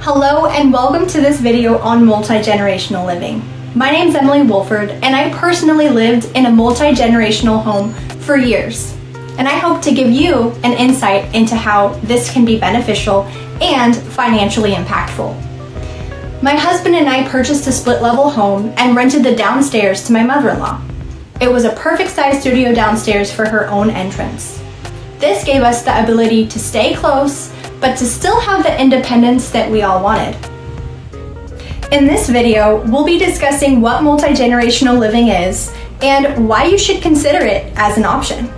Hello and welcome to this video on multi-generational living. My name is Emily Wolford and I personally lived in a multi-generational home for years. And I hope to give you an insight into how this can be beneficial and financially impactful. My husband and I purchased a split-level home and rented the downstairs to my mother-in-law. It was a perfect-sized studio downstairs for her own entrance. This gave us the ability to stay close, but to still have the independence that we all wanted. In this video, we'll be discussing what multi-generational living is and why you should consider it as an option.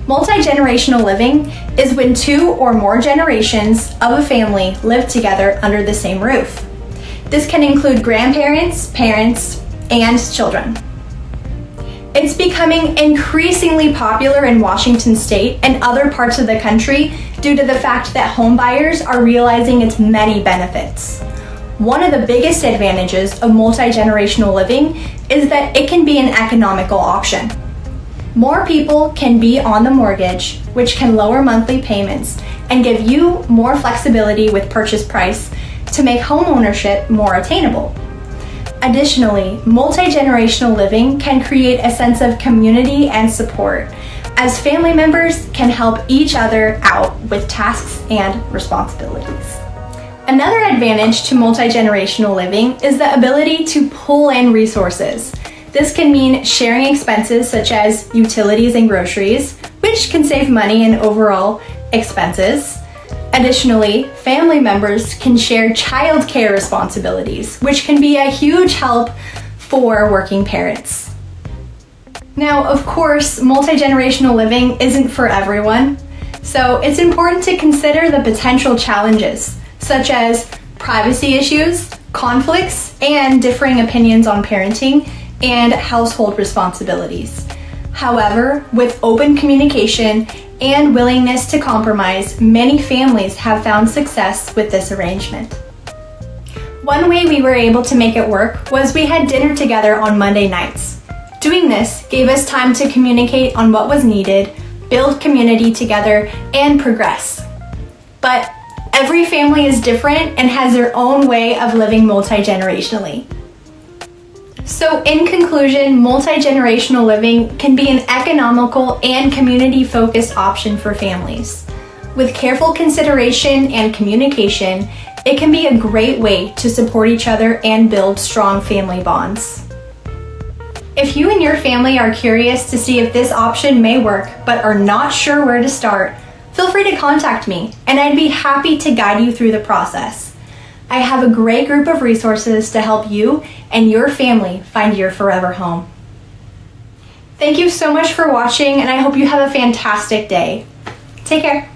Multi-generational living is when two or more generations of a family live together under the same roof. This can include grandparents, parents, and children. It's becoming increasingly popular in Washington State and other parts of the country due to the fact that home buyers are realizing its many benefits. One of the biggest advantages of multi-generational living is that it can be an economical option. More people can be on the mortgage, which can lower monthly payments and give you more flexibility with purchase price to make home ownership more attainable. Additionally, multi-generational living can create a sense of community and support, as family members can help each other out with tasks and responsibilities. Another advantage to multi-generational living is the ability to pull in resources. This can mean sharing expenses such as utilities and groceries, which can save money in overall expenses. Additionally, family members can share childcare responsibilities, which can be a huge help for working parents. Now, of course, multi-generational living isn't for everyone, so it's important to consider the potential challenges, such as privacy issues, conflicts, and differing opinions on parenting and household responsibilities. However, with open communication and willingness to compromise, many families have found success with this arrangement. One way we were able to make it work was we had dinner together on Monday nights. Doing this gave us time to communicate on what was needed, build community together, and progress. But every family is different and has their own way of living multi-generationally. So in conclusion, multi-generational living can be an economical and community-focused option for families. With careful consideration and communication, it can be a great way to support each other and build strong family bonds. If you and your family are curious to see if this option may work but are not sure where to start, feel free to contact me and I'd be happy to guide you through the process. I have a great group of resources to help you and your family find your forever home. Thank you so much for watching and I hope you have a fantastic day. Take care.